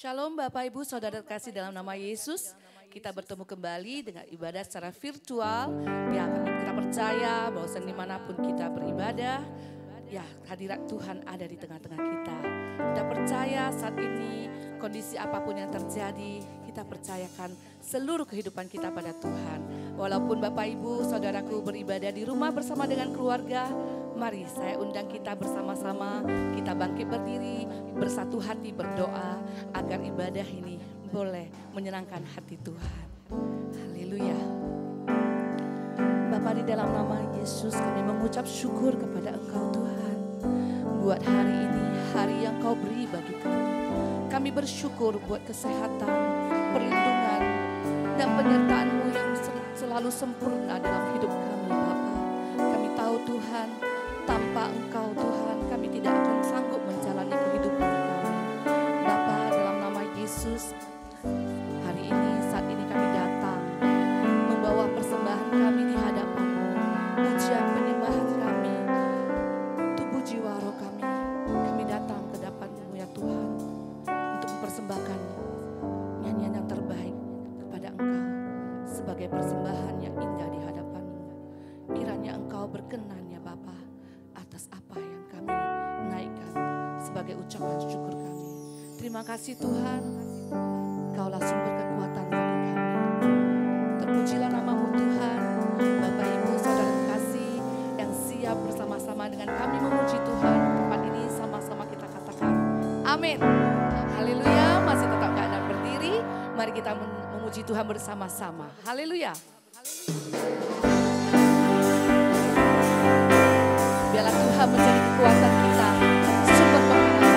Shalom Bapak Ibu Saudara terkasih dalam nama Yesus. Kita bertemu kembali dengan ibadah secara virtual. Ya, kita percaya bahwa dimanapun kita beribadah, ya hadirat Tuhan ada di tengah-tengah kita. Kita percaya saat ini kondisi apapun yang terjadi, kita percayakan seluruh kehidupan kita pada Tuhan. Walaupun Bapak Ibu Saudaraku beribadah di rumah bersama dengan keluarga, mari saya undang kita bersama-sama, kita bangkit berdiri, bersatu hati berdoa agar ibadah ini boleh menyenangkan hati Tuhan. Haleluya. Bapa, di dalam nama Yesus kami mengucap syukur kepada Engkau Tuhan. Buat hari ini, hari yang Kau beri bagi kami. Kami bersyukur buat kesehatan, perlindungan, dan penyertaan-Mu yang selalu sempurna dalam hidup kami Bapa. Kami tahu Tuhan, tanpa Engkau Tuhan kami tidak akan sanggup menjalani kehidupan kami. Bapa, dalam nama Yesus, hari ini, saat ini kami datang membawa persembahan kami di hadapan-Mu, pujian penyembahan kami, tubuh jiwa roh kami datang ke hadapan-Mu ya Tuhan, untuk mempersembahkan nyanyian yang terbaik kepada Engkau sebagai persembahan yang indah di hadapan-Mu. Kiranya Engkau berkenan ya Bapa atas apa yang kami naikkan sebagai ucapan syukur kami. Terima kasih Tuhan, Kaulah sumber kekuatan bagi kami. Terpujilah nama-Mu Tuhan. Bapak Ibu Saudara terkasih yang siap bersama-sama dengan kami memuji Tuhan, tempat ini sama-sama kita katakan amin. Haleluya. Masih tetap keadaan berdiri, mari kita memuji Tuhan bersama-sama. Haleluya. Biarlah Tuhan menjadi kekuatan kita, sumber pengharapan.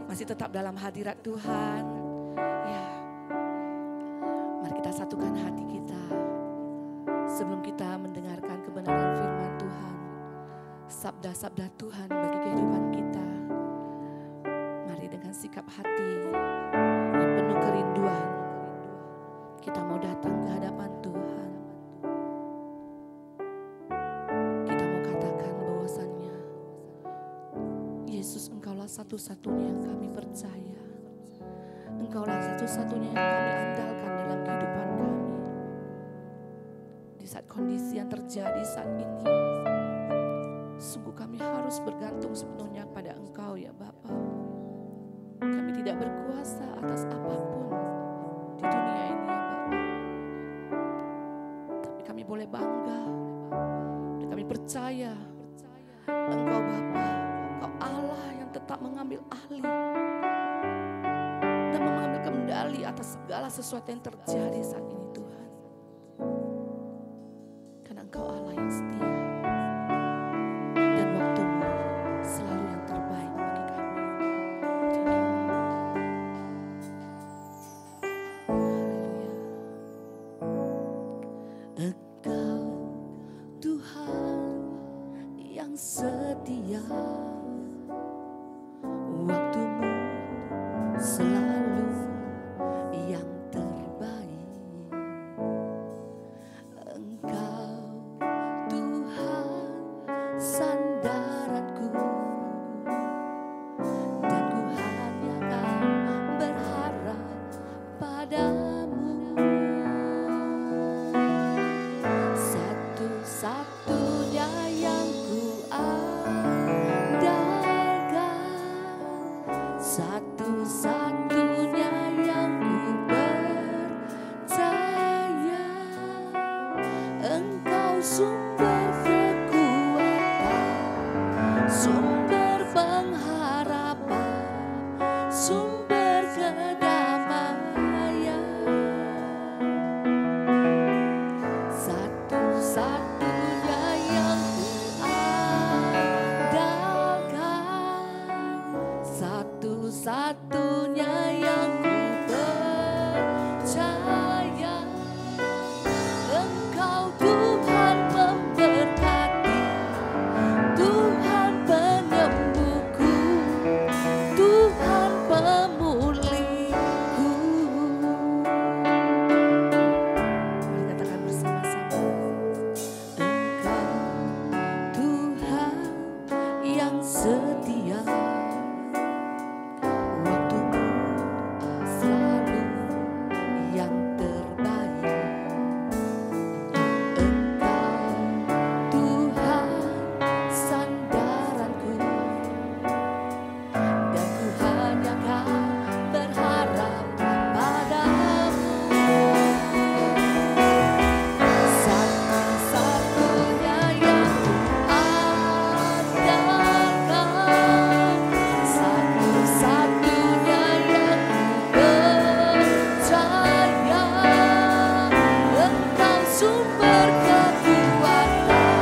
masih tetap dalam hadirat Tuhan. Ya, mari kita satukan hati kita sebelum kita mendengarkan kebenaran firman Tuhan, sabda-sabda Tuhan bagi kehidupan kita. Mari dengan sikap hati yang penuh kerinduan, kita mau datang ke hadapan Tuhan. Kita mau katakan bahwasannya, Yesus, Engkaulah satu-satunya yang kami percaya. Engkaulah satu-satunya yang kami andalkan dalam kehidupan kami. Di saat kondisi yang terjadi saat ini, sungguh kami harus bergantung sepenuhnya pada Engkau ya Bapa. Kami tidak berkuasa atas apapun di dunia ini ya Bapa. Tapi kami boleh bangga dan kami percaya Engkau Bapa, Engkau Allah yang tetap mengambil alih dan mengambil kendali atas segala sesuatu yang terjadi saat ini Tuhan. Karena Engkau Allah yang setia dan waktumu selalu yang terbaik bagi kami. Thank you. Haleluya. Engkau Tuhan yang setia, waktumu selalu yang terbaik. Engkau Tuhan sandaranku, dan ku hanya akan berharap padamu. Satu-satunya yang ku andalkan, satu-satunya yang ku percaya. Engkau sumber kekuatan, sumber pengharapan, sumber kedamaian. Satu-satunya yang ku andalkan, satu-satunya yang ku percaya. Engkau Tuhan memberkati, Tuhan penyembuhku, Tuhan pemulihku. Mari katakan bersama-sama, Engkau Tuhan yang setia, waktumu selalu yang terbaik. Engkau Tuhan sandaranku, dan ku hanya akan berharap padamu. Satu-satunya yang ku andalkan, satu-satunya yang ku percaya. Engkau sumber kekuatan,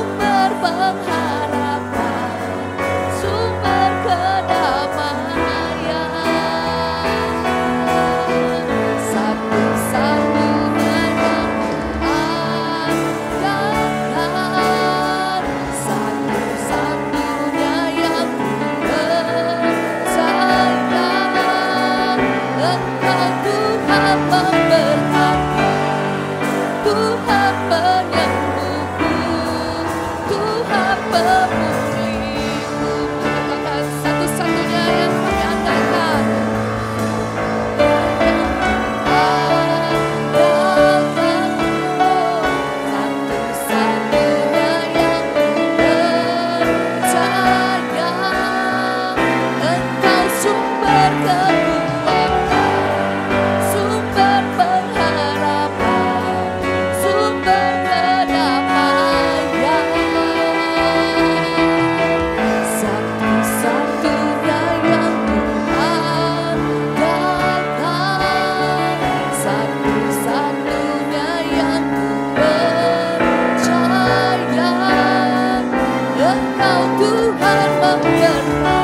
sumber pengharapan, sumber kedamaian. Satu-satunya yang ku andalkan, satu-satunya yang ku percaya. Engkau Tuhan memberkati, Tuhan penyembuhku, Tuhan pemulihku. Katakan satu-satunya yang kami andalkan, andalkan. Satu-satunya yang ku percaya. Engkau sumber kekuatan, sumber pengharapan, sumber kedamaian. Satu-satunya yang ku andalkan, satu-satunya yang ku percaya. Engkau Tuhan memberkati,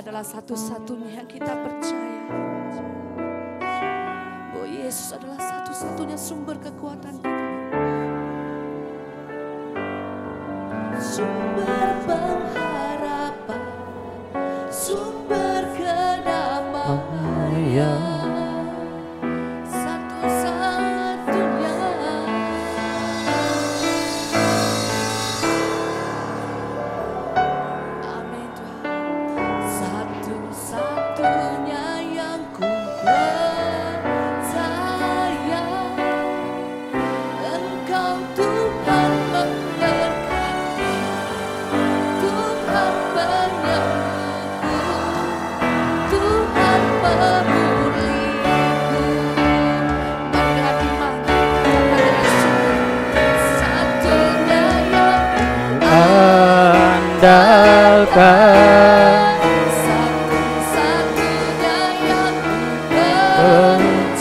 Dia adalah satu-satunya yang kita percaya. Bahwa Yesus adalah satu-satunya sumber kekuatan kita. Sumber pengharapan, sumber kedamaian.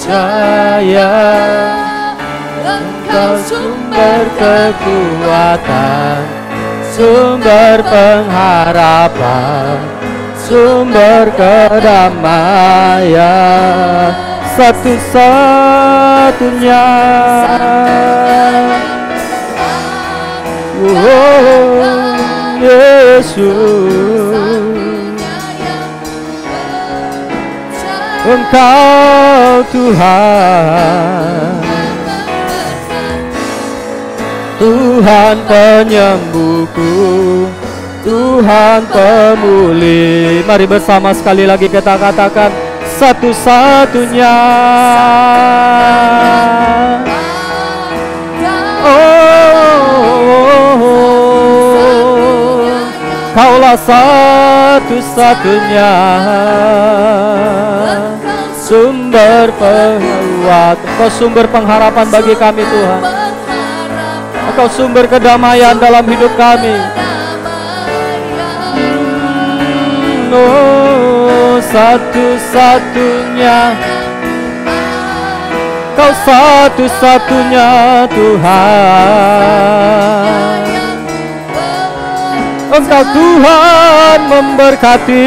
Percaya Engkau sumber kekuatan, sumber pengharapan, sumber kedamaian, satu-satunya. Yesus, Engkau Tuhan, Tuhan penyembuhku, Tuhan pemulih. Mari bersama sekali lagi kita katakan, satu-satunya. Kaulah satu-satunya sumber penguat, Engkau sumber pengharapan bagi kami Tuhan. Engkau sumber kedamaian dalam hidup kami. Satu-satunya, Kau satu-satunya Tuhan. Engkau Tuhan memberkati,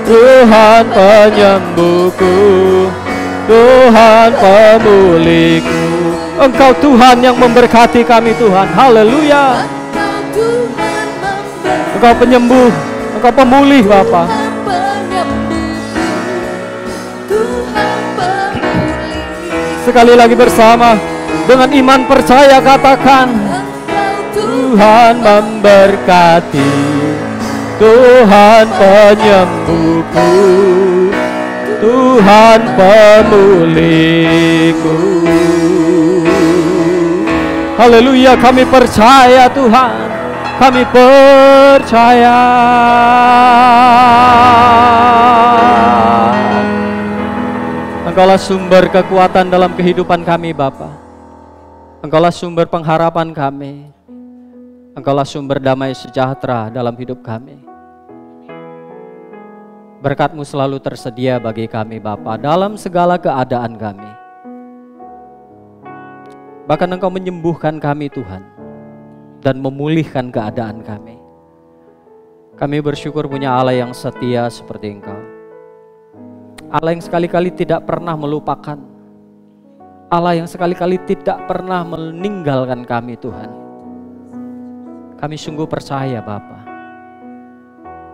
Tuhan penyembuhku, Tuhan pemulihku. Engkau Tuhan yang memberkati kami Tuhan. Haleluya. Engkau penyembuh, Engkau pemulih Bapa. Sekali lagi bersama dengan iman percaya katakan, Tuhan memberkati, Tuhan penyembuhku, Tuhan pemulihku. Haleluya, kami percaya Tuhan, kami percaya. Engkaulah sumber kekuatan dalam kehidupan kami Bapa. Engkaulah sumber pengharapan kami. Engkaulah sumber damai sejahtera dalam hidup kami. Berkat-Mu selalu tersedia bagi kami Bapa dalam segala keadaan kami. Bahkan Engkau menyembuhkan kami Tuhan dan memulihkan keadaan kami. Kami bersyukur punya Allah yang setia seperti Engkau. Allah yang sekali-kali tidak pernah melupakan. Allah yang sekali-kali tidak pernah meninggalkan kami Tuhan. Kami sungguh percaya Bapa,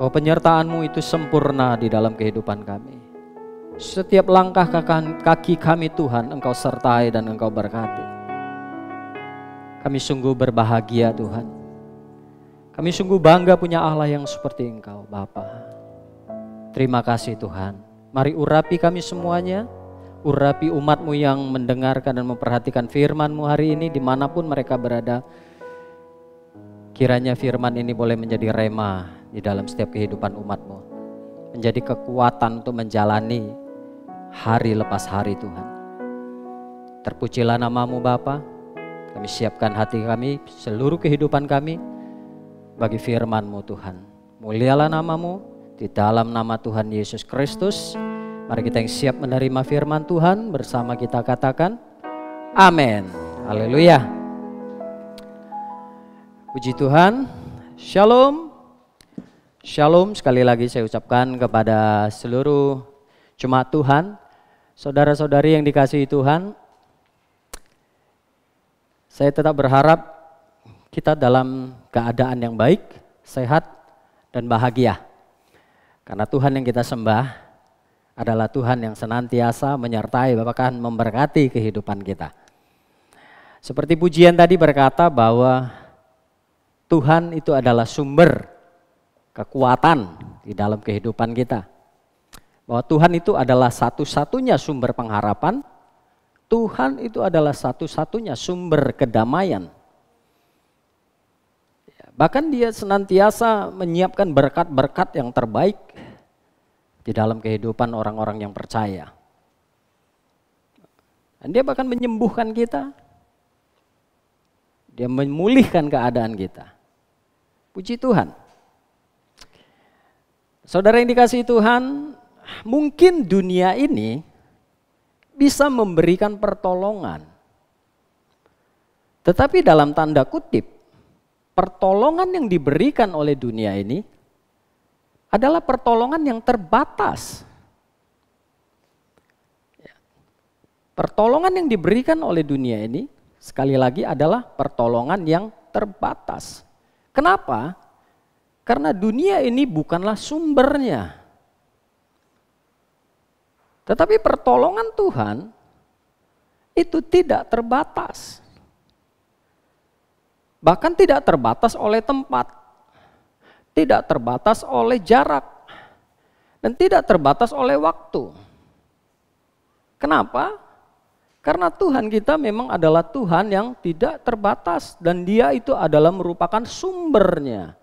bahwa penyertaan-Mu itu sempurna di dalam kehidupan kami. Setiap langkah kaki kami Tuhan Engkau sertai dan Engkau berkati. Kami sungguh berbahagia Tuhan. Kami sungguh bangga punya Allah yang seperti Engkau Bapa. Terima kasih Tuhan. Mari urapi kami semuanya. Urapi umat-Mu yang mendengarkan dan memperhatikan firman-Mu hari ini dimanapun mereka berada. Kiranya firman ini boleh menjadi rema di dalam setiap kehidupan umat-Mu. Menjadi kekuatan untuk menjalani hari lepas hari Tuhan. Terpujilah nama-Mu Bapa. Kami siapkan hati kami, seluruh kehidupan kami bagi firman-Mu Tuhan. Mulialah nama-Mu di dalam nama Tuhan Yesus Kristus. Mari kita yang siap menerima firman Tuhan bersama kita katakan amin. Haleluya. Puji Tuhan, Shalom. Shalom, sekali lagi saya ucapkan kepada seluruh jemaat Tuhan, saudara-saudari yang dikasihi Tuhan. Saya tetap berharap kita dalam keadaan yang baik, sehat, dan bahagia. Karena Tuhan yang kita sembah adalah Tuhan yang senantiasa menyertai, bahkan memberkati kehidupan kita. Seperti pujian tadi berkata bahwa Tuhan itu adalah sumber kekuatan di dalam kehidupan kita. Bahwa Tuhan itu adalah satu-satunya sumber pengharapan, Tuhan itu adalah satu-satunya sumber kedamaian. Bahkan Dia senantiasa menyiapkan berkat-berkat yang terbaik di dalam kehidupan orang-orang yang percaya. Dan Dia bahkan menyembuhkan kita. Dia memulihkan keadaan kita. Puji Tuhan. Saudara yang dikasihi Tuhan, mungkin dunia ini bisa memberikan pertolongan. Tetapi dalam tanda kutip, pertolongan yang diberikan oleh dunia ini adalah pertolongan yang terbatas. Pertolongan yang diberikan oleh dunia ini sekali lagi adalah pertolongan yang terbatas. Kenapa? Karena dunia ini bukanlah sumbernya. Tetapi pertolongan Tuhan itu tidak terbatas. Bahkan tidak terbatas oleh tempat, tidak terbatas oleh jarak, dan tidak terbatas oleh waktu. Kenapa? Karena Tuhan kita memang adalah Tuhan yang tidak terbatas dan Dia itu adalah merupakan sumbernya.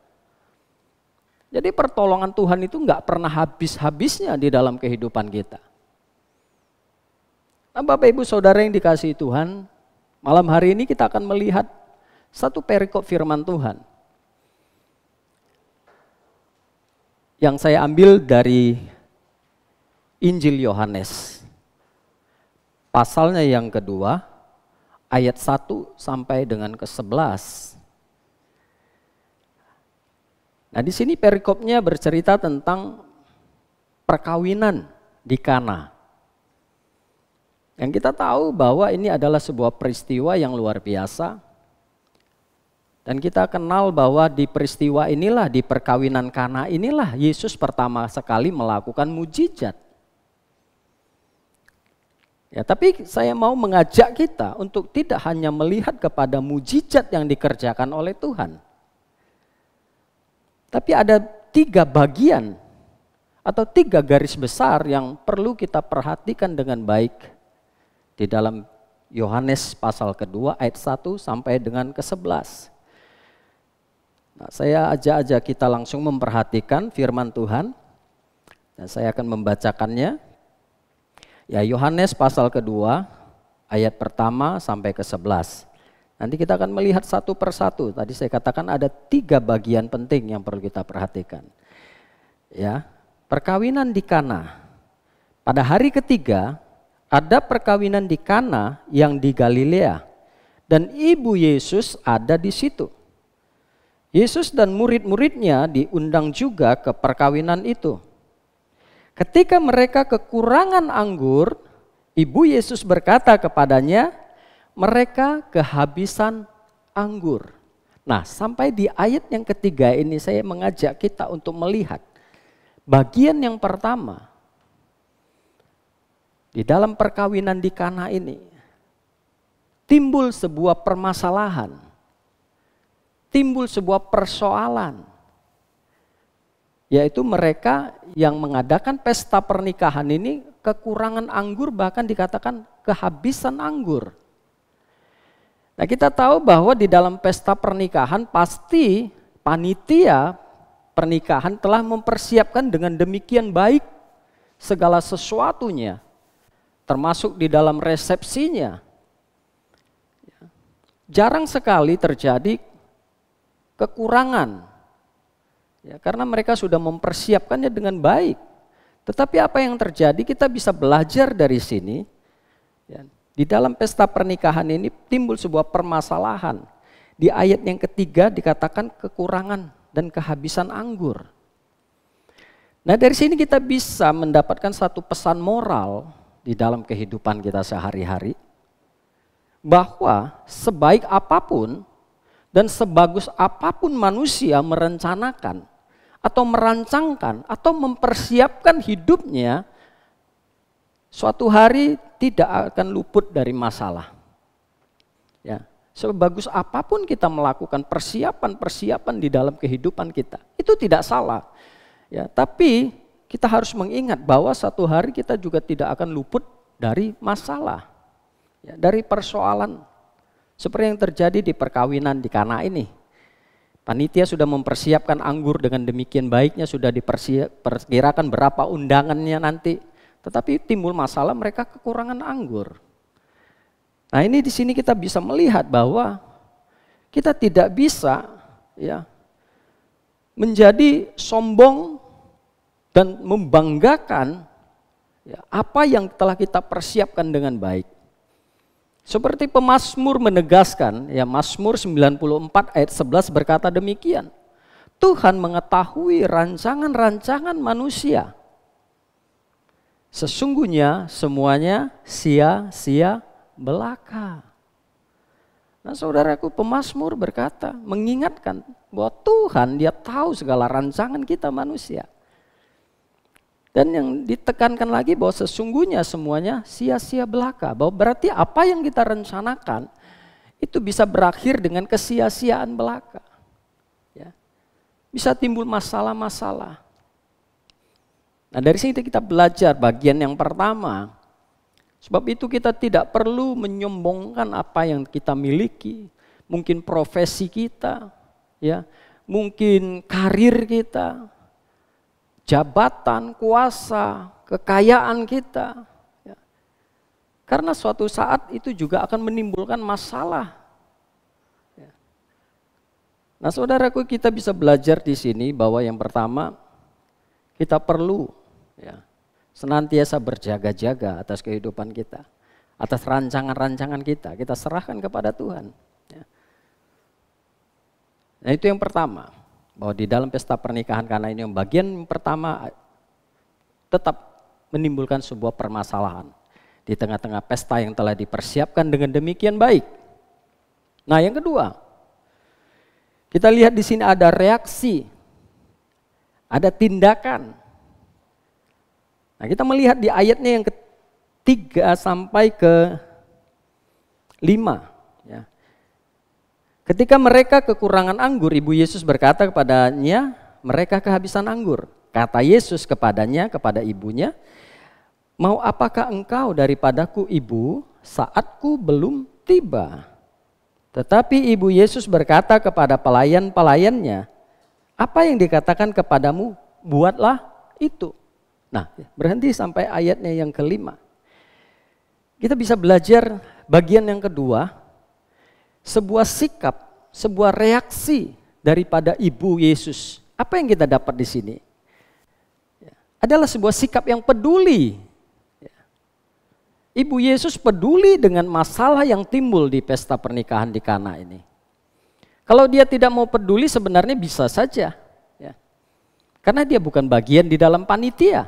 Jadi pertolongan Tuhan itu enggak pernah habis-habisnya di dalam kehidupan kita. Nah, Bapak Ibu Saudara yang dikasihi Tuhan, malam hari ini kita akan melihat satu perikop firman Tuhan yang saya ambil dari Injil Yohanes. Pasalnya yang kedua, ayat 1 sampai dengan ke-11. Nah, di sini perikopnya bercerita tentang perkawinan di Kana. Yang kita tahu bahwa ini adalah sebuah peristiwa yang luar biasa. Dan kita kenal bahwa di peristiwa inilah, di perkawinan Kana inilah Yesus pertama sekali melakukan mujizat. Ya, tapi saya mau mengajak kita untuk tidak hanya melihat kepada mujizat yang dikerjakan oleh Tuhan. Tapi ada 3 bagian atau 3 garis besar yang perlu kita perhatikan dengan baik di dalam Yohanes pasal kedua ayat 1 sampai dengan ke-11. Nah, saya ajak kita langsung memperhatikan firman Tuhan dan saya akan membacakannya. Ya, Yohanes pasal kedua ayat pertama sampai ke-11. Nanti kita akan melihat satu persatu. Tadi saya katakan ada 3 bagian penting yang perlu kita perhatikan. Ya, perkawinan di Kana. Pada hari ketiga ada perkawinan di Kana yang di Galilea dan ibu Yesus ada di situ. Yesus dan murid-muridnya diundang juga ke perkawinan itu. Ketika mereka kekurangan anggur, ibu Yesus berkata kepadanya, mereka kehabisan anggur. Nah, sampai di ayat yang ketiga ini saya mengajak kita untuk melihat bagian yang pertama. Di dalam perkawinan di Kana ini, timbul sebuah permasalahan, timbul sebuah persoalan. Yaitu mereka yang mengadakan pesta pernikahan ini kekurangan anggur, bahkan dikatakan kehabisan anggur. Nah, kita tahu bahwa di dalam pesta pernikahan pasti panitia pernikahan telah mempersiapkan dengan demikian baik segala sesuatunya, termasuk di dalam resepsinya. Jarang sekali terjadi kekurangan. Ya, karena mereka sudah mempersiapkannya dengan baik. Tetapi apa yang terjadi kita bisa belajar dari sini. Ya, di dalam pesta pernikahan ini timbul sebuah permasalahan. Di ayat yang ketiga dikatakan kekurangan dan kehabisan anggur. Nah, dari sini kita bisa mendapatkan satu pesan moral di dalam kehidupan kita sehari-hari, bahwa sebaik apapun dan sebagus apapun manusia merencanakan atau merancangkan atau mempersiapkan hidupnya, suatu hari tidak akan luput dari masalah. Ya, sebagus apapun kita melakukan persiapan-persiapan di dalam kehidupan kita, itu tidak salah. Ya, tapi kita harus mengingat bahwa satu hari kita juga tidak akan luput dari masalah, ya, dari persoalan. Seperti yang terjadi di perkawinan di Kana ini. Panitia sudah mempersiapkan anggur dengan demikian baiknya, sudah diperkirakan berapa undangannya nanti. Tetapi timbul masalah, mereka kekurangan anggur. Nah, ini di sini kita bisa melihat bahwa kita tidak bisa, ya, menjadi sombong dan membanggakan, ya, apa yang telah kita persiapkan dengan baik. Seperti pemazmur menegaskan, ya, Mazmur 94 ayat 11 berkata demikian. Tuhan mengetahui rancangan-rancangan manusia. Sesungguhnya semuanya sia-sia belaka. Nah, saudaraku, pemazmur berkata, mengingatkan bahwa Tuhan, Dia tahu segala rancangan kita manusia. Dan yang ditekankan lagi bahwa sesungguhnya semuanya sia-sia belaka. Bahwa berarti apa yang kita rencanakan itu bisa berakhir dengan kesia-siaan belaka. Ya. Bisa timbul masalah-masalah. Nah, dari sini kita belajar bagian yang pertama. Sebab itu kita tidak perlu menyombongkan apa yang kita miliki. Mungkin profesi kita, ya, mungkin karir kita, jabatan, kuasa, kekayaan kita. Ya. Karena suatu saat itu juga akan menimbulkan masalah. Ya. Nah, saudaraku, kita bisa belajar di sini bahwa yang pertama kita perlu, ya, senantiasa berjaga-jaga atas kehidupan kita, atas rancangan-rancangan kita serahkan kepada Tuhan. Ya. Nah, itu yang pertama, bahwa di dalam pesta pernikahan Kana ini yang bagian pertama tetap menimbulkan sebuah permasalahan di tengah-tengah pesta yang telah dipersiapkan dengan demikian baik. Nah, yang kedua, kita lihat di sini ada reaksi, ada tindakan. Nah, kita melihat di ayatnya yang ketiga sampai ke 5. Ya. Ketika mereka kekurangan anggur, Ibu Yesus berkata kepadanya, mereka kehabisan anggur. Kata Yesus kepadanya, kepada ibunya, mau apakah engkau daripadaku, Ibu, saatku belum tiba. Tetapi Ibu Yesus berkata kepada pelayan-pelayannya, apa yang dikatakan kepadamu, buatlah itu. Nah, berhenti sampai ayatnya yang kelima. Kita bisa belajar bagian yang kedua, sebuah sikap, sebuah reaksi daripada Ibu Yesus. Apa yang kita dapat di sini? Adalah sebuah sikap yang peduli. Ibu Yesus peduli dengan masalah yang timbul di pesta pernikahan di Kana ini. Kalau Dia tidak mau peduli sebenarnya bisa saja. Ya. Karena Dia bukan bagian di dalam panitia.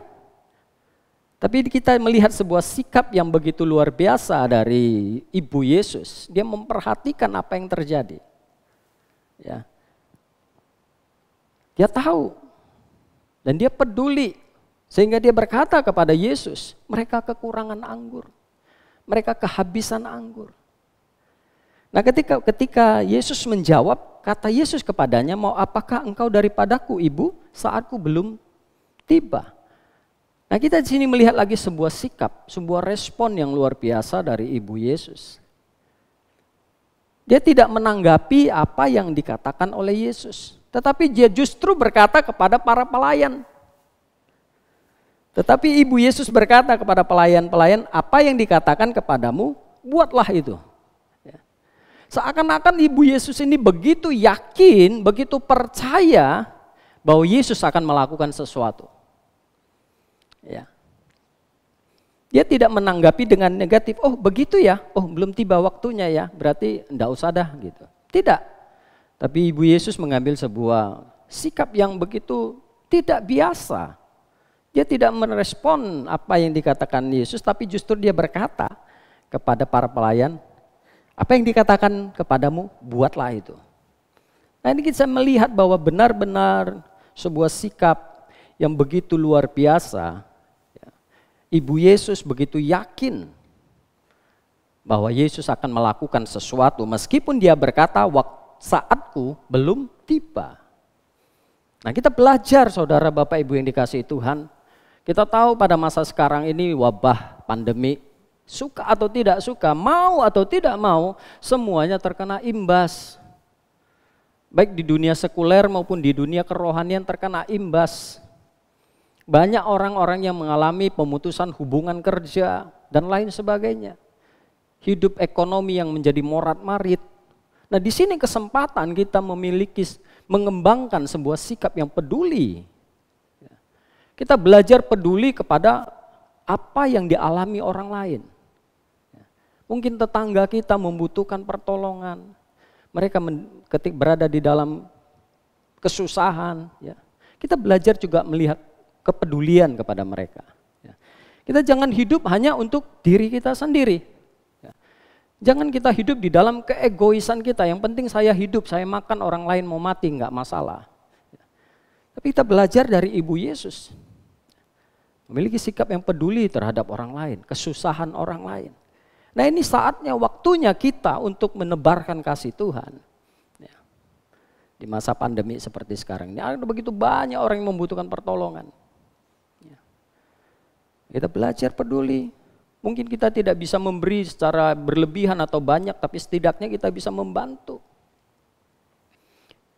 Tapi kita melihat sebuah sikap yang begitu luar biasa dari Ibu Yesus. Dia memperhatikan apa yang terjadi. Ya. Dia tahu. Dan Dia peduli. Sehingga Dia berkata kepada Yesus, mereka kekurangan anggur. Mereka kehabisan anggur. Nah, ketika Yesus menjawab, kata Yesus kepadanya, mau apakah engkau daripadaku, Ibu, saatku belum tiba. Nah, kita di sini melihat lagi sebuah sikap, sebuah respon yang luar biasa dari Ibu Yesus. Dia tidak menanggapi apa yang dikatakan oleh Yesus, tetapi Dia justru berkata kepada para pelayan. Tetapi Ibu Yesus berkata kepada pelayan-pelayan, apa yang dikatakan kepadamu, buatlah itu. Seakan-akan Ibu Yesus ini begitu yakin, begitu percaya bahwa Yesus akan melakukan sesuatu. Ya. Dia tidak menanggapi dengan negatif, oh begitu ya, oh belum tiba waktunya ya, berarti enggak usah dah gitu. Tidak. Tapi Ibu Yesus mengambil sebuah sikap yang begitu tidak biasa. Dia tidak merespon apa yang dikatakan Yesus, tapi justru dia berkata kepada para pelayan, apa yang dikatakan kepadamu, buatlah itu. Nah, ini kita melihat bahwa benar-benar sebuah sikap yang begitu luar biasa. Ibu Yesus begitu yakin bahwa Yesus akan melakukan sesuatu meskipun dia berkata saatku belum tiba. Nah, kita belajar saudara Bapak Ibu yang dikasihi Tuhan. Kita tahu pada masa sekarang ini wabah pandemi, suka atau tidak suka, mau atau tidak mau, semuanya terkena imbas. Baik di dunia sekuler maupun di dunia kerohanian terkena imbas. Banyak orang-orang yang mengalami pemutusan hubungan kerja dan lain sebagainya. Hidup ekonomi yang menjadi morat-marit. Nah, di sini kesempatan kita mengembangkan sebuah sikap yang peduli. Kita belajar peduli kepada apa yang dialami orang lain. Mungkin tetangga kita membutuhkan pertolongan. Mereka ketika berada di dalam kesusahan. Kita belajar juga melihat kepedulian kepada mereka. Kita jangan hidup hanya untuk diri kita sendiri. Jangan kita hidup di dalam keegoisan kita. Yang penting saya hidup, saya makan, orang lain mau mati, enggak masalah. Tapi kita belajar dari Ibu Yesus. Memiliki sikap yang peduli terhadap orang lain, kesusahan orang lain. Nah, ini saatnya, waktunya kita untuk menebarkan kasih Tuhan. Di masa pandemi seperti sekarang ini, ada begitu banyak orang yang membutuhkan pertolongan. Kita belajar peduli. Mungkin kita tidak bisa memberi secara berlebihan atau banyak, tapi setidaknya kita bisa membantu.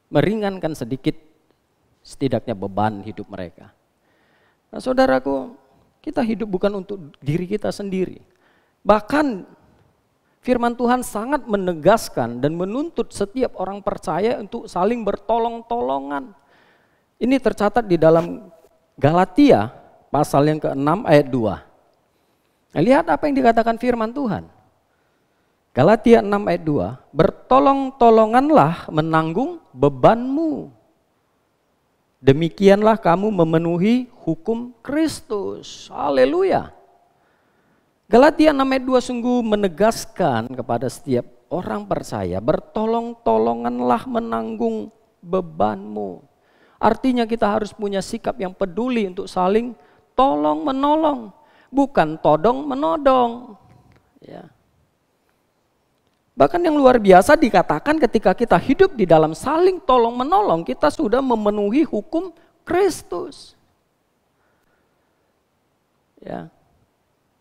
Meringankan sedikit setidaknya beban hidup mereka. Nah, saudaraku, kita hidup bukan untuk diri kita sendiri. Bahkan firman Tuhan sangat menegaskan dan menuntut setiap orang percaya untuk saling bertolong-tolongan. Ini tercatat di dalam Galatia pasal yang ke-6 ayat 2. Nah, lihat apa yang dikatakan firman Tuhan. Galatia 6 ayat 2, bertolong-tolonganlah menanggung bebanmu. Demikianlah kamu memenuhi hukum Kristus. Haleluya. Galatia 6 ayat 2 sungguh menegaskan kepada setiap orang percaya, bertolong-tolonganlah menanggung bebanmu. Artinya kita harus punya sikap yang peduli untuk saling tolong menolong, bukan todong menodong. Ya. Bahkan yang luar biasa dikatakan ketika kita hidup di dalam saling tolong menolong, kita sudah memenuhi hukum Kristus. Ya.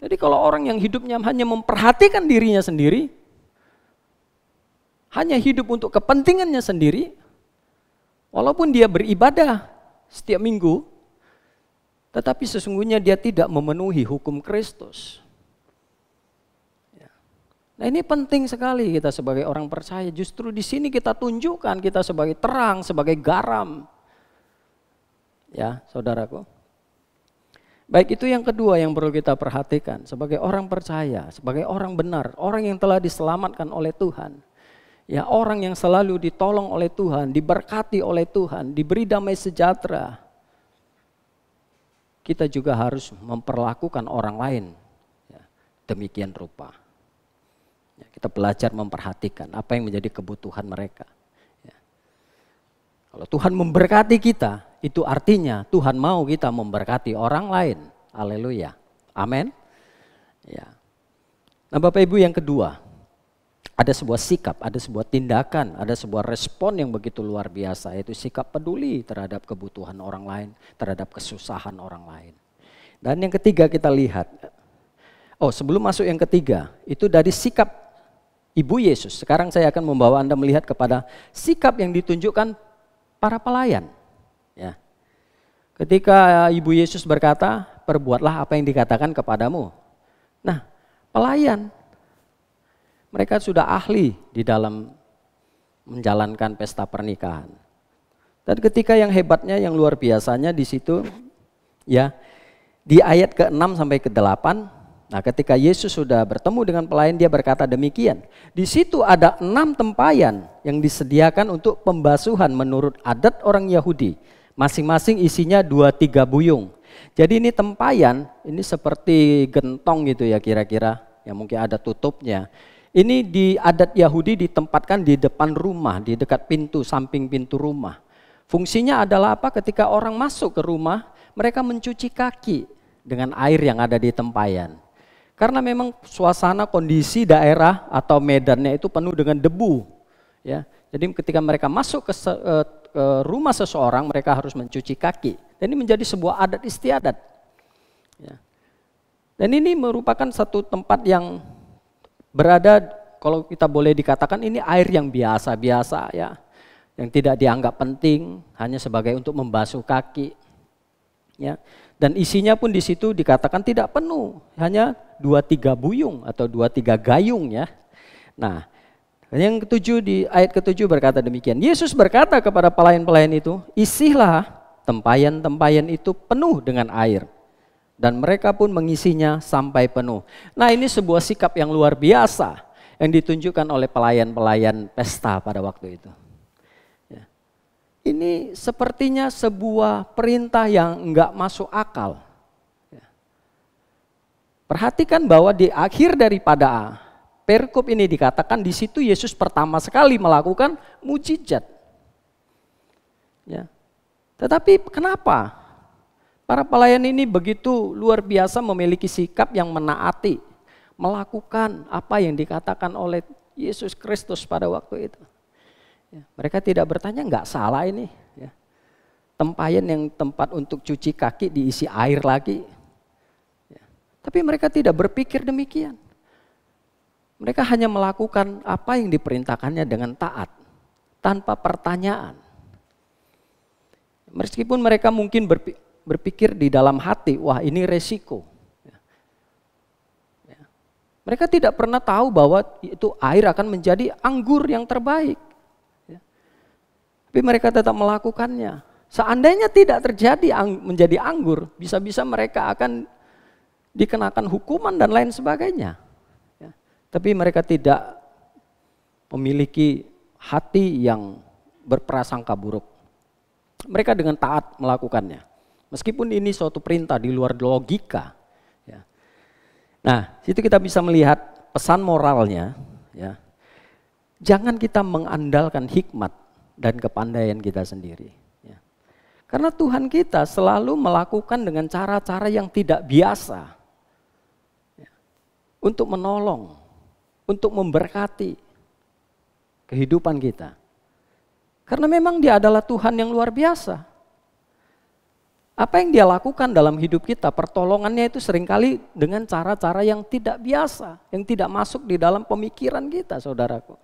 Jadi kalau orang yang hidupnya hanya memperhatikan dirinya sendiri, hanya hidup untuk kepentingannya sendiri, walaupun dia beribadah setiap minggu, tetapi sesungguhnya dia tidak memenuhi hukum Kristus. Nah, ini penting sekali kita sebagai orang percaya. Justru di sini kita tunjukkan kita sebagai terang, sebagai garam. Ya, saudaraku. Baik, itu yang kedua yang perlu kita perhatikan. Sebagai orang percaya, sebagai orang benar, orang yang telah diselamatkan oleh Tuhan. Ya, orang yang selalu ditolong oleh Tuhan, diberkati oleh Tuhan, diberi damai sejahtera. Kita juga harus memperlakukan orang lain ya, demikian rupa. Ya, kita belajar memperhatikan apa yang menjadi kebutuhan mereka. Ya. Kalau Tuhan memberkati kita, itu artinya Tuhan mau kita memberkati orang lain. Haleluya. Amin. Ya. Nah, Bapak Ibu, yang kedua, ada sebuah sikap, ada sebuah tindakan, ada sebuah respon yang begitu luar biasa, yaitu sikap peduli terhadap kebutuhan orang lain, terhadap kesusahan orang lain. Dan yang ketiga kita lihat, sebelum masuk yang ketiga, itu dari sikap Ibu Yesus. Sekarang saya akan membawa Anda melihat kepada sikap yang ditunjukkan para pelayan. Ya. Ketika Ibu Yesus berkata, perbuatlah apa yang dikatakan kepadamu. Nah, pelayan, mereka sudah ahli di dalam menjalankan pesta pernikahan. Dan ketika yang hebatnya, yang luar biasanya di situ, ya, di ayat ke-6 sampai ke-8, Nah, ketika Yesus sudah bertemu dengan pelayan, dia berkata demikian. Di situ ada 6 tempayan yang disediakan untuk pembasuhan menurut adat orang Yahudi. Masing-masing isinya 2-3 buyung. Jadi ini tempayan, ini seperti gentong gitu ya kira-kira, yang mungkin ada tutupnya. Ini di adat Yahudi ditempatkan di depan rumah, di dekat pintu, samping pintu rumah. Fungsinya adalah apa? Ketika orang masuk ke rumah, mereka mencuci kaki dengan air yang ada di tempayan. Karena memang suasana kondisi daerah atau medannya itu penuh dengan debu. Ya. Jadi ketika mereka masuk ke rumah seseorang, mereka harus mencuci kaki. Dan ini menjadi sebuah adat istiadat. Ya. Dan ini merupakan satu tempat yang berada, kalau kita boleh dikatakan ini air yang biasa-biasa ya. Yang tidak dianggap penting, hanya sebagai untuk membasuh kaki. Ya. Dan isinya pun di situ dikatakan tidak penuh, hanya 2-3 buyung atau 2-3 gayung ya. Nah, yang ketujuh di ayat ketujuh berkata demikian. Yesus berkata kepada pelayan-pelayan itu, isilah tempayan-tempayan itu penuh dengan air. Dan mereka pun mengisinya sampai penuh. Nah, ini sebuah sikap yang luar biasa yang ditunjukkan oleh pelayan-pelayan pesta pada waktu itu. Ini sepertinya sebuah perintah yang enggak masuk akal. Perhatikan bahwa di akhir daripada perikop ini dikatakan di situ Yesus pertama sekali melakukan mujizat. Ya. Tetapi kenapa para pelayan ini begitu luar biasa memiliki sikap yang menaati, melakukan apa yang dikatakan oleh Yesus Kristus pada waktu itu? Ya, mereka tidak bertanya, enggak salah ini. Ya. Tempayan yang tempat untuk cuci kaki diisi air lagi. Ya. Tapi mereka tidak berpikir demikian. Mereka hanya melakukan apa yang diperintahkannya dengan taat, tanpa pertanyaan. Meskipun mereka mungkin berpikir di dalam hati, wah ini resiko. Ya. Ya. Mereka tidak pernah tahu bahwa itu air akan menjadi anggur yang terbaik. Tapi mereka tetap melakukannya. Seandainya tidak terjadi menjadi anggur, bisa-bisa mereka akan dikenakan hukuman dan lain sebagainya. Ya. Tapi mereka tidak memiliki hati yang berprasangka buruk. Mereka dengan taat melakukannya. Meskipun ini suatu perintah di luar logika. Ya. Nah, situ kita bisa melihat pesan moralnya. Ya. Jangan kita mengandalkan hikmat dan kepandaian kita sendiri. Ya. Karena Tuhan kita selalu melakukan dengan cara-cara yang tidak biasa. Ya. Untuk menolong, untuk memberkati kehidupan kita. Karena memang Dia adalah Tuhan yang luar biasa. Apa yang Dia lakukan dalam hidup kita, pertolongannya itu seringkali dengan cara-cara yang tidak biasa, yang tidak masuk di dalam pemikiran kita, saudaraku.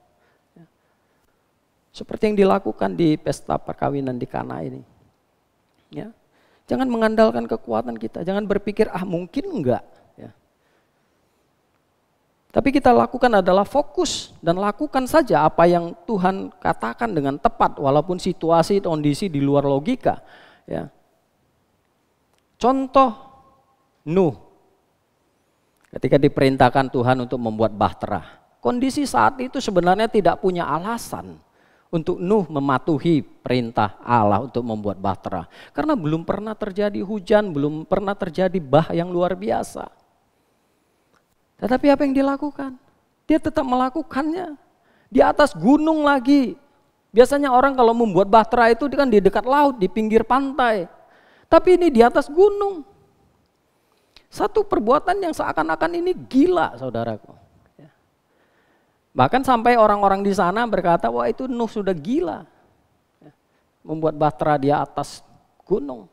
Seperti yang dilakukan di pesta perkawinan di Kana ini. Ya. Jangan mengandalkan kekuatan kita, jangan berpikir mungkin enggak. Ya. Tapi kita lakukan adalah fokus dan lakukan saja apa yang Tuhan katakan dengan tepat walaupun situasi kondisi di luar logika. Ya. Contoh Nuh, ketika diperintahkan Tuhan untuk membuat bahtera, kondisi saat itu sebenarnya tidak punya alasan untuk Nuh mematuhi perintah Allah untuk membuat bahtera. Karena belum pernah terjadi hujan, belum pernah terjadi bah yang luar biasa. Tetapi apa yang dilakukan? Dia tetap melakukannya. Di atas gunung lagi. Biasanya orang kalau membuat bahtera itu kan di dekat laut, di pinggir pantai. Tapi ini di atas gunung. Satu perbuatan yang seakan-akan ini gila, saudaraku. Bahkan sampai orang-orang di sana berkata, wah itu Nuh sudah gila. Membuat bahtera di atas gunung.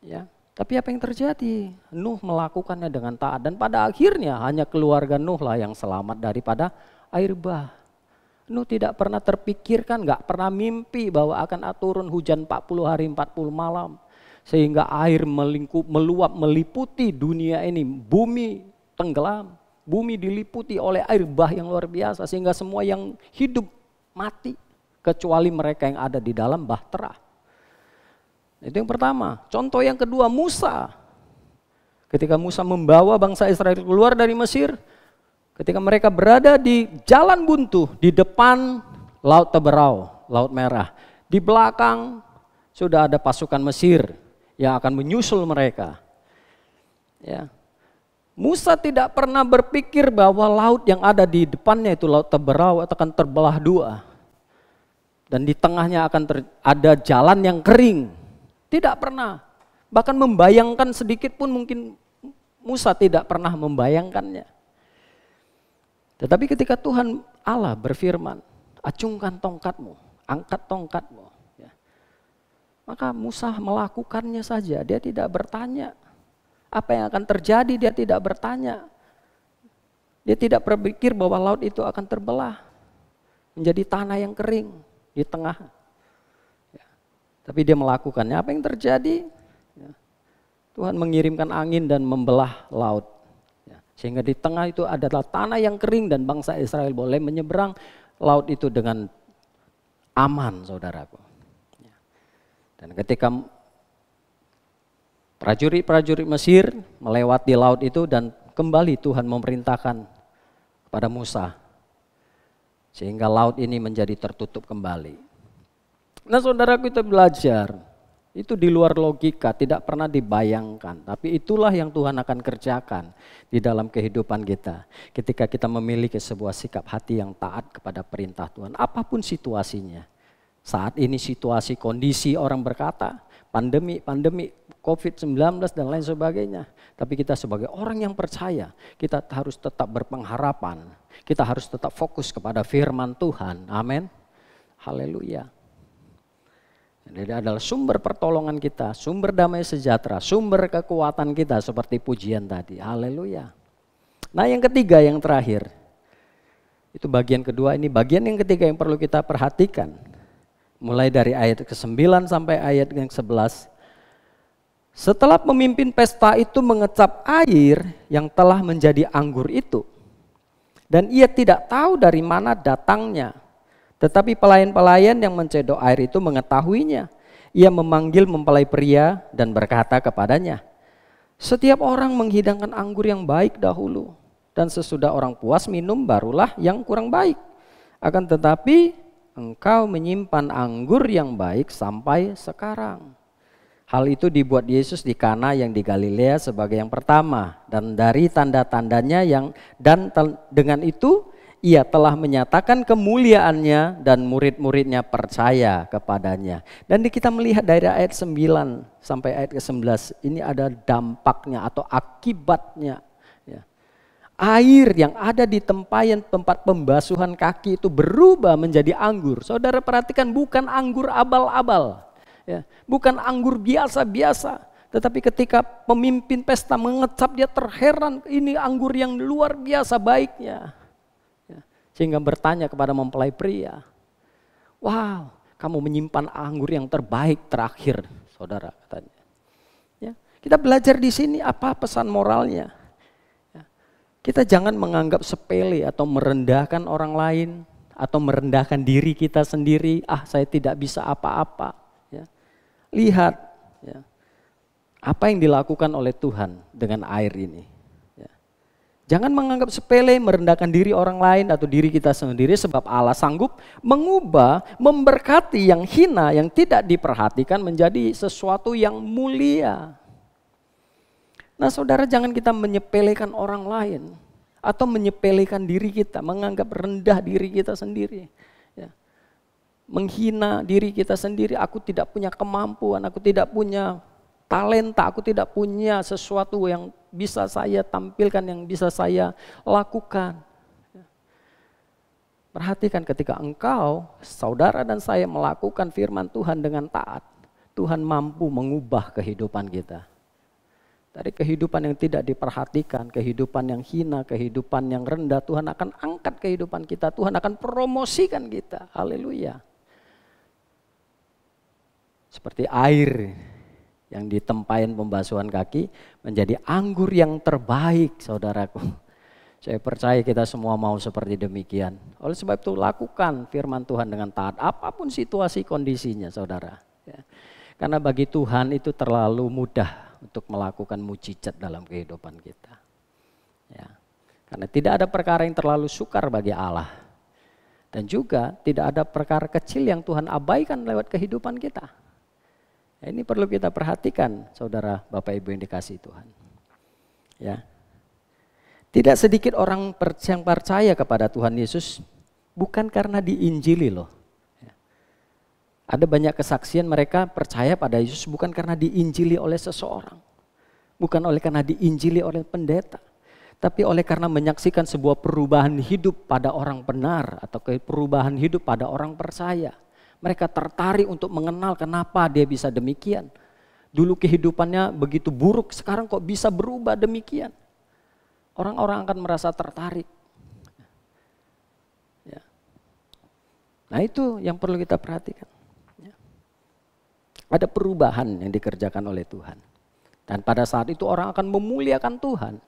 Ya, tapi apa yang terjadi? Nuh melakukannya dengan taat. Dan pada akhirnya hanya keluarga Nuh lah yang selamat daripada air bah. Nuh tidak pernah terpikirkan, gak pernah mimpi bahwa akan turun hujan 40 hari 40 malam. Sehingga air meluap meliputi dunia ini, bumi tenggelam. Bumi diliputi oleh air bah yang luar biasa sehingga semua yang hidup mati kecuali mereka yang ada di dalam bahtera. Itu yang pertama. Contoh yang kedua, Musa. Ketika Musa membawa bangsa Israel keluar dari Mesir, ketika mereka berada di jalan buntu di depan Laut Teberau, Laut Merah, di belakang sudah ada pasukan Mesir yang akan menyusul mereka. Ya. Musa tidak pernah berpikir bahwa laut yang ada di depannya itu Laut Teberau akan terbelah dua. Dan di tengahnya akan ada jalan yang kering. Tidak pernah. Bahkan membayangkan sedikit pun mungkin Musa tidak pernah membayangkannya. Tetapi ketika Tuhan Allah berfirman, acungkan tongkatmu, angkat tongkatmu. Ya. Maka Musa melakukannya saja, dia tidak bertanya. Apa yang akan terjadi dia tidak bertanya. Dia tidak berpikir bahwa laut itu akan terbelah. Menjadi tanah yang kering di tengah. Ya. Tapi dia melakukannya. Apa yang terjadi? Ya. Tuhan mengirimkan angin dan membelah laut. Ya. Sehingga di tengah itu adalah tanah yang kering dan bangsa Israel boleh menyeberang laut itu dengan aman, saudaraku. Ya. Dan ketika prajurit-prajurit Mesir melewati laut itu dan kembali Tuhan memerintahkan kepada Musa. Sehingga laut ini menjadi tertutup kembali. Nah saudaraku, kita belajar. Itu di luar logika, tidak pernah dibayangkan. Tapi itulah yang Tuhan akan kerjakan di dalam kehidupan kita. Ketika kita memiliki sebuah sikap hati yang taat kepada perintah Tuhan. Apapun situasinya. Saat ini situasi, kondisi orang berkata, pandemi, COVID-19 dan lain sebagainya. Tapi kita sebagai orang yang percaya, kita harus tetap berpengharapan. Kita harus tetap fokus kepada firman Tuhan. Amin. Haleluya. Jadi adalah sumber pertolongan kita, sumber damai sejahtera, sumber kekuatan kita seperti pujian tadi. Haleluya. Nah yang ketiga, yang terakhir. Itu bagian kedua, ini bagian yang ketiga yang perlu kita perhatikan. Mulai dari ayat ke-9 sampai ayat yang 11. Setelah pemimpin pesta itu mengecap air yang telah menjadi anggur itu. Dan ia tidak tahu dari mana datangnya. Tetapi pelayan-pelayan yang mencedok air itu mengetahuinya. Ia memanggil mempelai pria dan berkata kepadanya, setiap orang menghidangkan anggur yang baik dahulu. Dan sesudah orang puas minum barulah yang kurang baik. Akan tetapi engkau menyimpan anggur yang baik sampai sekarang. Hal itu dibuat Yesus di Kana yang di Galilea sebagai yang pertama. Dan dari tanda-tandanya dengan itu ia telah menyatakan kemuliaannya dan murid-muridnya percaya kepadanya. Dan kita melihat dari ayat 9 sampai ayat ke-11 ini ada dampaknya atau akibatnya. Ya. Air yang ada di tempayan tempat pembasuhan kaki itu berubah menjadi anggur. Saudara perhatikan, bukan anggur abal-abal. Ya, bukan anggur biasa-biasa, tetapi ketika pemimpin pesta mengecap dia terheran, ini anggur yang luar biasa baiknya. Ya, sehingga bertanya kepada mempelai pria, wow, kamu menyimpan anggur yang terbaik terakhir, saudara katanya. Ya, kita belajar di sini apa pesan moralnya. Ya, kita jangan menganggap sepele atau merendahkan orang lain atau merendahkan diri kita sendiri. Saya tidak bisa apa-apa. Lihat ya, apa yang dilakukan oleh Tuhan dengan air ini. Ya. Jangan menganggap sepele, merendahkan diri orang lain atau diri kita sendiri, sebab Allah sanggup mengubah, memberkati yang hina, yang tidak diperhatikan menjadi sesuatu yang mulia. Nah saudara, jangan kita menyepelekan orang lain atau menyepelekan diri kita, menganggap rendah diri kita sendiri. Ya. Menghina diri kita sendiri, aku tidak punya kemampuan, aku tidak punya talenta, aku tidak punya sesuatu yang bisa saya tampilkan, yang bisa saya lakukan. Perhatikan ketika engkau, saudara dan saya melakukan firman Tuhan dengan taat, Tuhan mampu mengubah kehidupan kita. Dari kehidupan yang tidak diperhatikan, kehidupan yang hina, kehidupan yang rendah, Tuhan akan angkat kehidupan kita, Tuhan akan promosikan kita. Haleluya. Seperti air yang di tempayan pembasuhan kaki menjadi anggur yang terbaik, saudaraku. Saya percaya kita semua mau seperti demikian. Oleh sebab itu lakukan firman Tuhan dengan taat apapun situasi kondisinya, saudara. Ya. Karena bagi Tuhan itu terlalu mudah untuk melakukan mujizat dalam kehidupan kita. Ya. Karena tidak ada perkara yang terlalu sukar bagi Allah. Dan juga tidak ada perkara kecil yang Tuhan abaikan lewat kehidupan kita. Ya, ini perlu kita perhatikan, saudara, Bapak Ibu yang dikasihi Tuhan. Ya. Tidak sedikit orang yang percaya kepada Tuhan Yesus bukan karena diinjili loh. Ada banyak kesaksian mereka percaya pada Yesus bukan karena diinjili oleh seseorang. Bukan oleh karena diinjili oleh pendeta. Tapi oleh karena menyaksikan sebuah perubahan hidup pada orang benar atau perubahan hidup pada orang percaya. Mereka tertarik untuk mengenal kenapa dia bisa demikian. Dulu kehidupannya begitu buruk, sekarang kok bisa berubah demikian. Orang-orang akan merasa tertarik. Ya. Nah itu yang perlu kita perhatikan. Ada perubahan yang dikerjakan oleh Tuhan. Dan pada saat itu orang akan memuliakan Tuhan.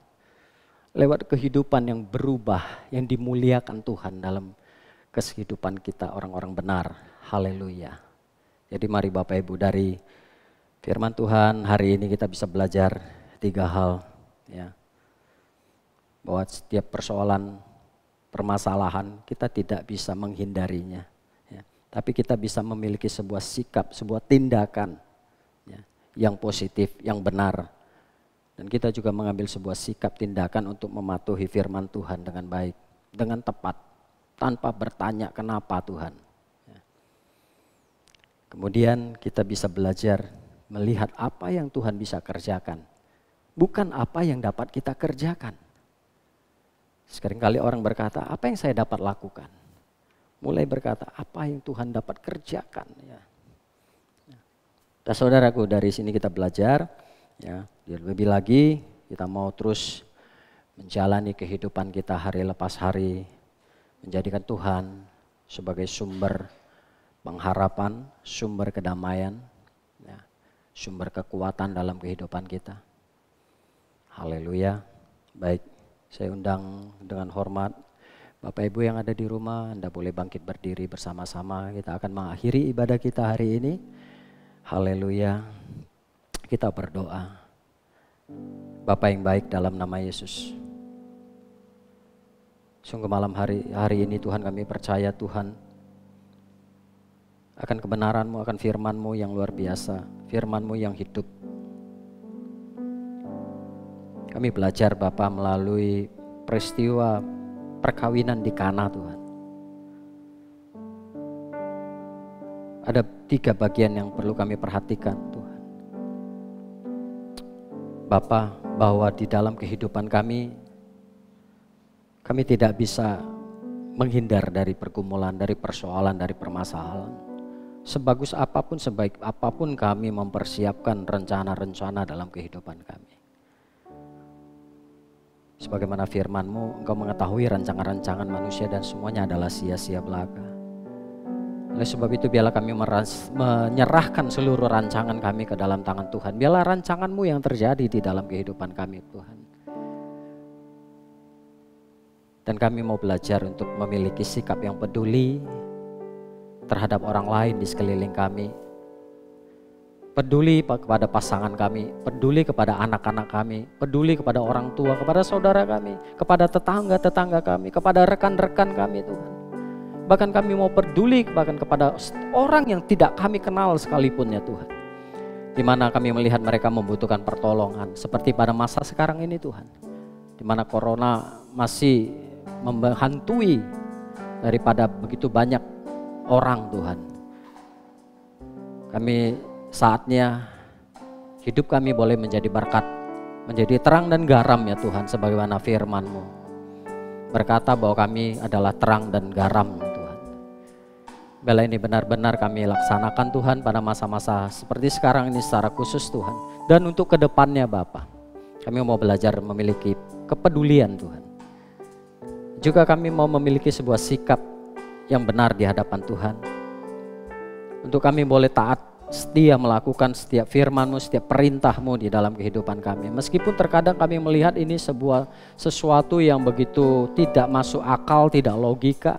Lewat kehidupan yang berubah, yang dimuliakan Tuhan dalam kehidupan kita orang-orang benar. Haleluya. Jadi mari Bapak Ibu dari firman Tuhan hari ini kita bisa belajar 3 hal. Ya. Bahwa setiap persoalan, permasalahan kita tidak bisa menghindarinya. Tapi kita bisa memiliki sebuah sikap, sebuah tindakan ya, yang positif, yang benar. Dan kita juga mengambil sebuah sikap tindakan untuk mematuhi firman Tuhan dengan baik, dengan tepat, tanpa bertanya kenapa Tuhan. Ya. Kemudian kita bisa belajar melihat apa yang Tuhan bisa kerjakan, bukan apa yang dapat kita kerjakan. Seringkali orang berkata, apa yang saya dapat lakukan? Mulai berkata, apa yang Tuhan dapat kerjakan. Ya. Dan saudaraku, dari sini kita belajar, ya, lebih lagi kita mau terus menjalani kehidupan kita hari lepas hari, menjadikan Tuhan sebagai sumber pengharapan, sumber kedamaian, ya, sumber kekuatan dalam kehidupan kita. Haleluya. Baik, saya undang dengan hormat Bapak Ibu yang ada di rumah, Anda boleh bangkit berdiri bersama-sama. Kita akan mengakhiri ibadah kita hari ini. Haleluya. Kita berdoa. Bapa yang baik dalam nama Yesus. Sungguh malam hari ini Tuhan kami percaya Tuhan akan kebenaran-Mu, akan firman-Mu yang luar biasa. Firman-Mu yang hidup. Kami belajar Bapa melalui peristiwa perkawinan di Kana Tuhan. Ada 3 bagian yang perlu kami perhatikan Tuhan. Bapa, bahwa di dalam kehidupan kami tidak bisa menghindar dari pergumulan, dari persoalan, dari permasalahan. Sebagus apapun, sebaik apapun kami mempersiapkan rencana-rencana dalam kehidupan kami. Sebagaimana firman-Mu, Engkau mengetahui rancangan-rancangan manusia dan semuanya adalah sia-sia belaka. Oleh sebab itu biarlah kami menyerahkan seluruh rancangan kami ke dalam tangan Tuhan. Biarlah rancangan-Mu yang terjadi di dalam kehidupan kami Tuhan. Dan kami mau belajar untuk memiliki sikap yang peduli terhadap orang lain di sekeliling kami. Peduli kepada pasangan kami, peduli kepada anak-anak kami, peduli kepada orang tua, kepada saudara kami, kepada tetangga-tetangga kami, kepada rekan-rekan kami Tuhan. Bahkan kami mau peduli bahkan kepada orang yang tidak kami kenal sekalipun ya Tuhan. Di mana kami melihat mereka membutuhkan pertolongan seperti pada masa sekarang ini Tuhan. Di mana corona masih menghantui daripada begitu banyak orang Tuhan. Kami saatnya hidup kami boleh menjadi berkat, menjadi terang dan garam ya Tuhan sebagaimana firman-Mu berkata bahwa kami adalah terang dan garam Tuhan. Bila ini benar-benar kami laksanakan Tuhan pada masa-masa seperti sekarang ini secara khusus Tuhan. Dan untuk kedepannya Bapa, kami mau belajar memiliki kepedulian Tuhan. Juga kami mau memiliki sebuah sikap yang benar di hadapan Tuhan. Untuk kami boleh taat, setia melakukan setiap firman-Mu, setiap perintah-Mu di dalam kehidupan kami. Meskipun terkadang kami melihat ini sesuatu yang begitu tidak masuk akal, tidak logika.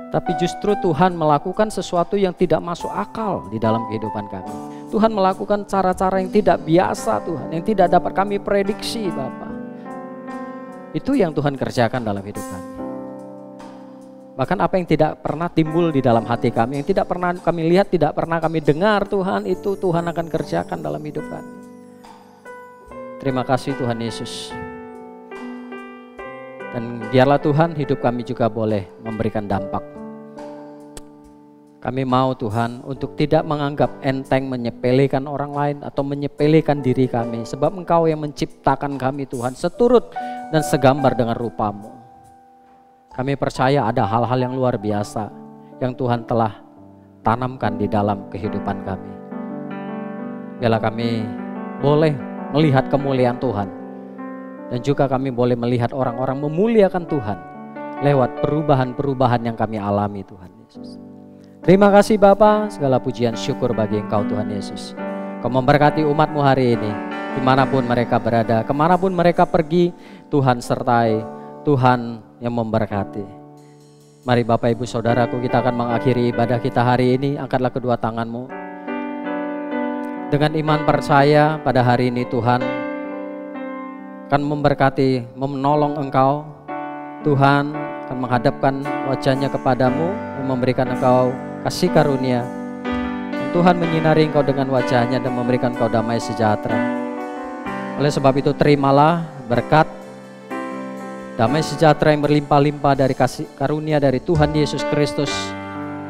Tapi justru Tuhan melakukan sesuatu yang tidak masuk akal di dalam kehidupan kami. Tuhan melakukan cara-cara yang tidak biasa Tuhan, yang tidak dapat kami prediksi Bapa. Itu yang Tuhan kerjakan dalam hidup kami. Bahkan apa yang tidak pernah timbul di dalam hati kami, yang tidak pernah kami lihat, tidak pernah kami dengar Tuhan, itu Tuhan akan kerjakan dalam hidup kami. Terima kasih Tuhan Yesus. Dan biarlah Tuhan hidup kami juga boleh memberikan dampak. Kami mau Tuhan untuk tidak menganggap enteng, menyepelekan orang lain atau menyepelekan diri kami. Sebab Engkau yang menciptakan kami Tuhan seturut dan segambar dengan rupa-Mu. Kami percaya ada hal-hal yang luar biasa yang Tuhan telah tanamkan di dalam kehidupan kami. Biarlah kami boleh melihat kemuliaan Tuhan. Dan juga kami boleh melihat orang-orang memuliakan Tuhan lewat perubahan-perubahan yang kami alami Tuhan Yesus. Terima kasih Bapa, segala pujian syukur bagi Engkau Tuhan Yesus. Kau memberkati umat-Mu hari ini, dimanapun mereka berada, kemanapun mereka pergi, Tuhan sertai, Tuhan yang memberkati. Mari Bapak Ibu Saudaraku, kita akan mengakhiri ibadah kita hari ini. Angkatlah kedua tangan-Mu. Dengan iman percaya pada hari ini Tuhan akan memberkati, menolong Engkau. Tuhan akan menghadapkan wajahnya kepadamu dan memberikan Engkau kasih karunia. Dan Tuhan menyinari engkau dengan wajahnya dan memberikan engkau damai sejahtera. Oleh sebab itu terimalah berkat damai sejahtera yang berlimpah-limpah dari kasih karunia dari Tuhan Yesus Kristus.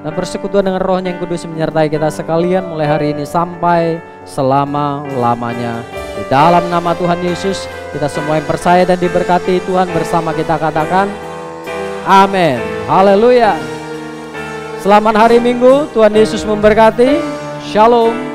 Dan persekutuan dengan Roh-Nya yang kudus menyertai kita sekalian mulai hari ini sampai selama-lamanya. Di dalam nama Tuhan Yesus kita semua yang percaya dan diberkati Tuhan bersama kita katakan amin. Haleluya. Selamat hari Minggu, Tuhan Yesus memberkati. Shalom.